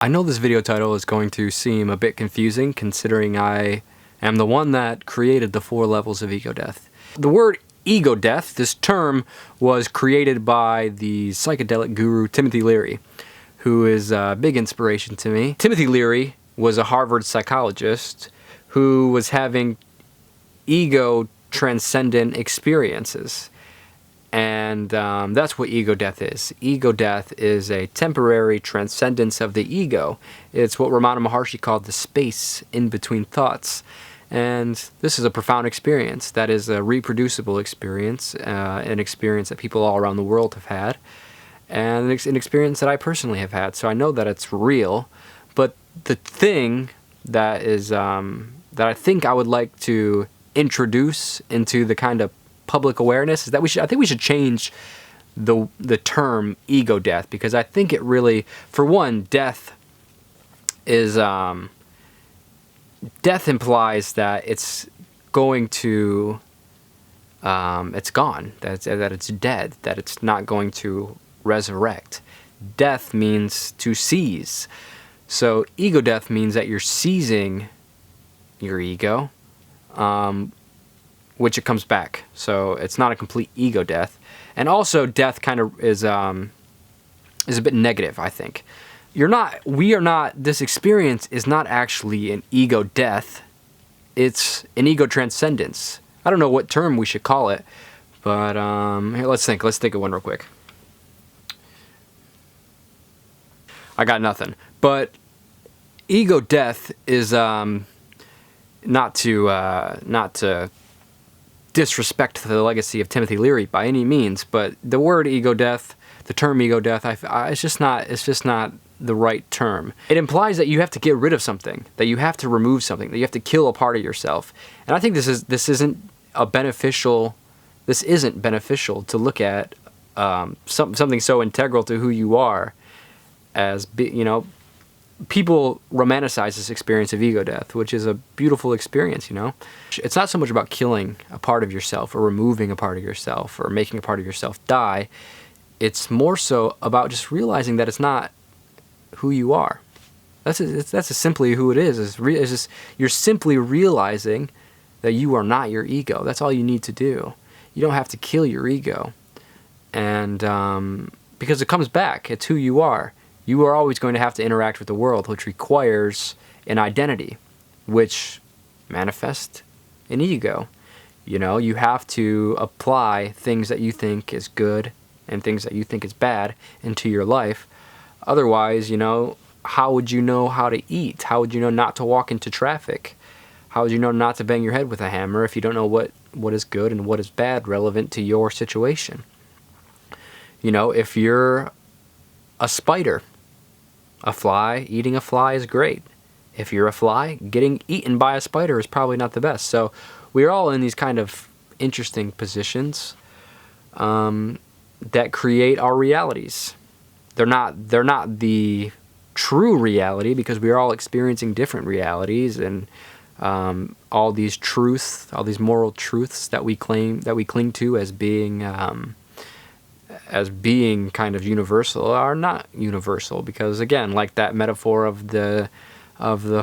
I know this video title is going to seem a bit confusing considering I am the one that created the 4 levels of ego death. The word ego death, this term, was created by the psychedelic guru Timothy Leary, who is a big inspiration to me. Timothy Leary was a Harvard psychologist who was having ego transcendent experiences. And that's what ego death is. Ego death is a temporary transcendence of the ego. It's what Ramana Maharshi called the space in between thoughts. And this is a profound experience. That is a reproducible experience, an experience that people all around the world have had, and an experience that I personally have had. So I know that it's real. But the thing that is that I think I would like to introduce into the kind of public awareness is that I think we should change the term ego death, because I think it really, for one, death implies that it's going to it's gone, that it's dead, that it's not going to resurrect. Death means to seize. So ego death means that you're seizing your ego, which it comes back. So it's not a complete ego death. And also death kind of is a bit negative, I think. This experience is not actually an ego death. It's an ego transcendence. I don't know what term we should call it, but here, let's think of one real quick. I got nothing. But ego death is not to disrespect the legacy of Timothy Leary by any means, but the word ego death, the term ego death, it's just not the right term. It implies that you have to get rid of something, that you have to remove something, that you have to kill a part of yourself. And I think this isn't beneficial to look at something so integral to who you are as people romanticize this experience of ego death, which is a beautiful experience, It's not so much about killing a part of yourself or removing a part of yourself or making a part of yourself die. It's more so about just realizing that it's not who you are. That's simply who it is. It's just, you're simply realizing that you are not your ego. That's all you need to do. You don't have to kill your ego. And because it comes back, it's who you are. You are always going to have to interact with the world, which requires an identity, which manifests an ego. You have to apply things that you think is good and things that you think is bad into your life. Otherwise, how would you know how to eat? How would you know not to walk into traffic? How would you know not to bang your head with a hammer if you don't know what is good and what is bad relevant to your situation? If you're a spider, eating a fly is great. If you're a fly, getting eaten by a spider is probably not the best. So we're all in these kind of interesting positions that create our realities. They're not the true reality, because we are all experiencing different realities, and all these moral truths that we cling to as being kind of universal are not universal, because again, like that metaphor of the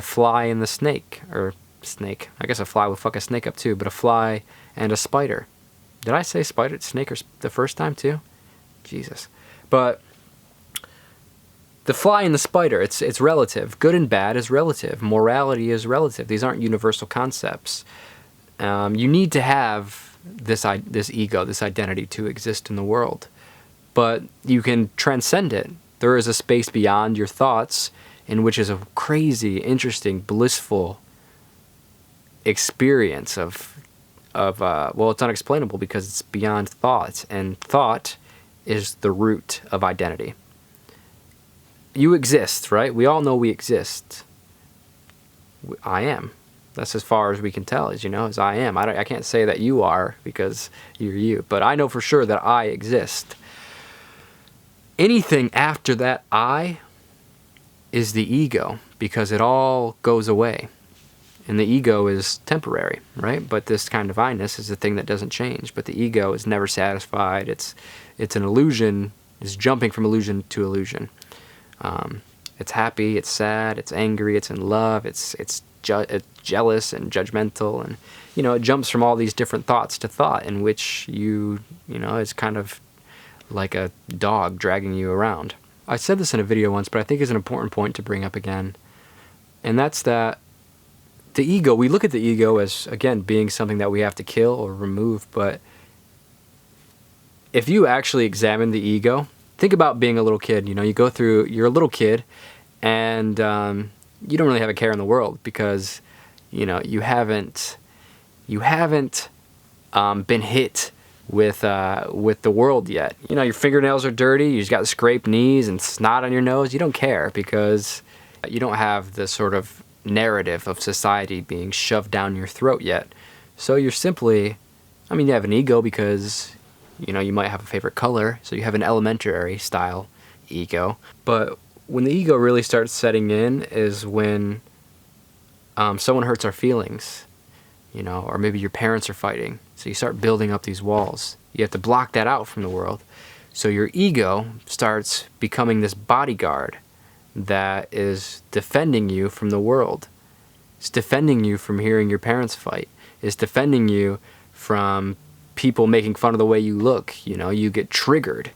fly and the snake, or snake. I guess a fly would fuck a snake up too, but a fly and a spider. Did I say spider, snake the first time too? Jesus. But the fly and the spider, it's relative. Good and bad is relative. Morality is relative. These aren't universal concepts. You need to have this ego, this identity, to exist in the world. But you can transcend it. There is a space beyond your thoughts, in which is a crazy, interesting, blissful experience of it's unexplainable because it's beyond thought, and thought is the root of identity. You exist, right? We all know we exist. I am. That's as far as we can tell, as I am. I can't say that you are, because you're you, but I know for sure that I exist. Anything after that I is the ego, because it all goes away. And the ego is temporary, right? But this kind of I-ness is the thing that doesn't change. But the ego is never satisfied. It's an illusion. It's jumping from illusion to illusion. It's happy, it's sad, it's angry, it's in love, it's jealous and judgmental, and it jumps from all these different thoughts to thought, in which it's kind of like a dog dragging you around. I said this in a video once, but I think it's an important point to bring up again, and that's that the ego, we look at the ego as, again, being something that we have to kill or remove, but if you actually examine the ego, think about being a little kid. You go through, you're a little kid, and you don't really have a care in the world, because you haven't been hit with the world yet. Your fingernails are dirty, you just got scraped knees and snot on your nose. You don't care, because you don't have the sort of narrative of society being shoved down your throat yet. So you're simply, you have an ego because you might have a favorite color, so you have an elementary style ego. But when the ego really starts setting in is when someone hurts our feelings, or maybe your parents are fighting. So you start building up these walls. You have to block that out from the world. So your ego starts becoming this bodyguard that is defending you from the world. It's defending you from hearing your parents fight. It's defending you from people making fun of the way you look. You get triggered.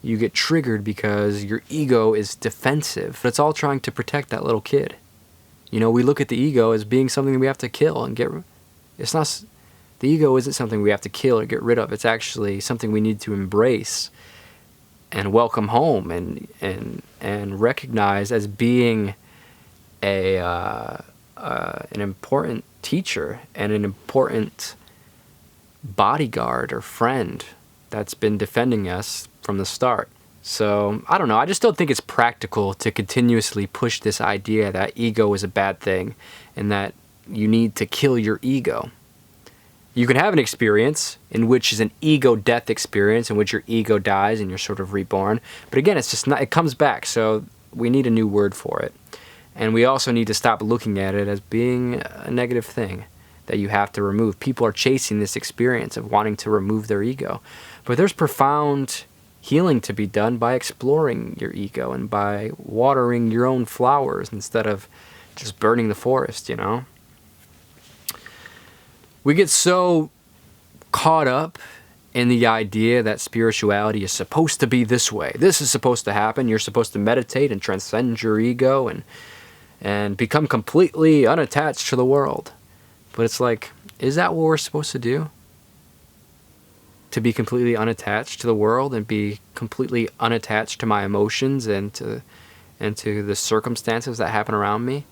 You get triggered because your ego is defensive. But it's all trying to protect that little kid. We look at the ego as being something that we have to kill and get. It's not. The ego isn't something we have to kill or get rid of. It's actually something we need to embrace and welcome home, and recognize as being an important teacher and an important bodyguard or friend that's been defending us from the start. So, I don't know, I just don't think it's practical to continuously push this idea that ego is a bad thing and that you need to kill your ego. You can have an experience in which is an ego death experience, in which your ego dies and you're sort of reborn. But again, it's just not, it comes back, so we need a new word for it. And we also need to stop looking at it as being a negative thing that you have to remove. People are chasing this experience of wanting to remove their ego. But there's profound healing to be done by exploring your ego and by watering your own flowers instead of just burning the forest, We get so caught up in the idea that spirituality is supposed to be this way. This is supposed to happen. You're supposed to meditate and transcend your ego and become completely unattached to the world. But it's like, is that what we're supposed to do? To be completely unattached to the world and be completely unattached to my emotions and to the circumstances that happen around me?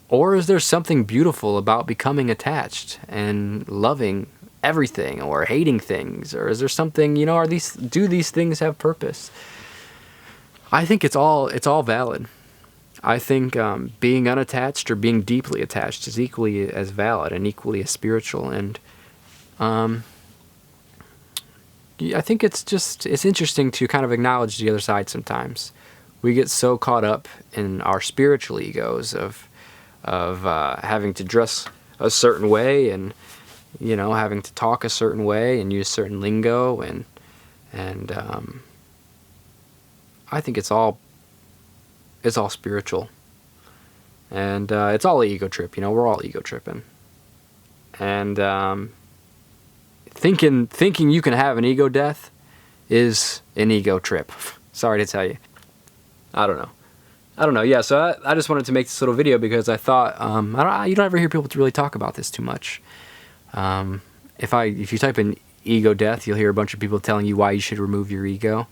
Or is there something beautiful about becoming attached and loving everything or hating things? Or is there something, do these things have purpose? I think it's all valid. I think being unattached or being deeply attached is equally as valid and equally as spiritual. And I think it's interesting to kind of acknowledge the other side sometimes. We get so caught up in our spiritual egos of having to dress a certain way and having to talk a certain way and use certain lingo and I think it's all spiritual, and it's all an ego trip. We're all ego tripping, and thinking you can have an ego death is an ego trip. Sorry to tell you. I don't know. Yeah, so I just wanted to make this little video because I thought you don't ever hear people really talk about this too much. If you type in ego death, you'll hear a bunch of people telling you why you should remove your ego.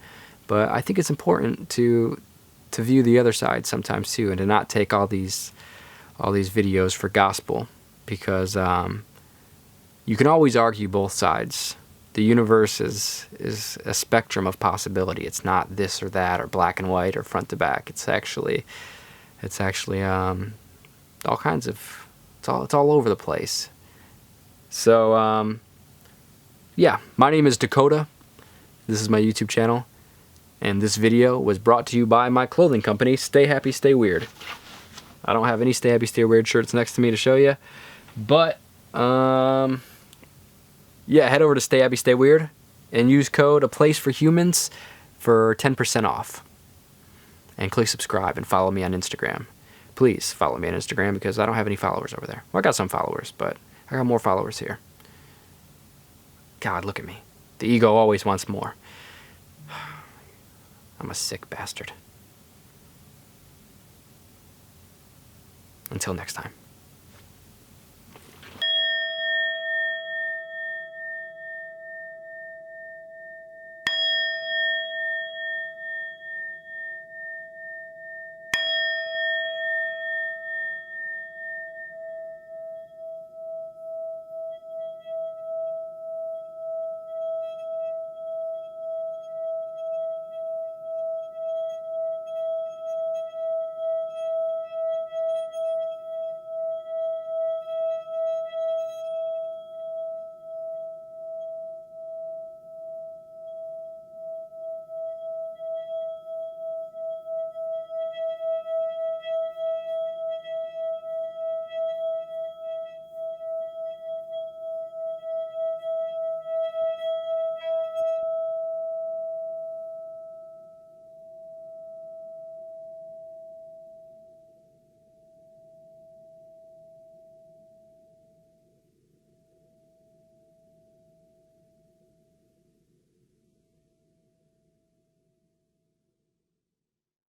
But I think it's important to view the other side sometimes too, and to not take all these videos for gospel, because you can always argue both sides. The universe is a spectrum of possibility. It's not this or that or black and white or front to back. It's actually all kinds of, it's all over the place. So yeah, my name is Dakota. This is my YouTube channel, and this video was brought to you by my clothing company, Stay Happy, Stay Weird. I don't have any Stay Happy, Stay Weird shirts next to me to show you, but yeah, head over to Stay Happy, Stay Weird and use code A Place for Humans for 10% off. And click subscribe and follow me on Instagram. Please follow me on Instagram because I don't have any followers over there. Well, I got some followers, but I got more followers here. God, look at me. The ego always wants more. I'm a sick bastard. Until next time.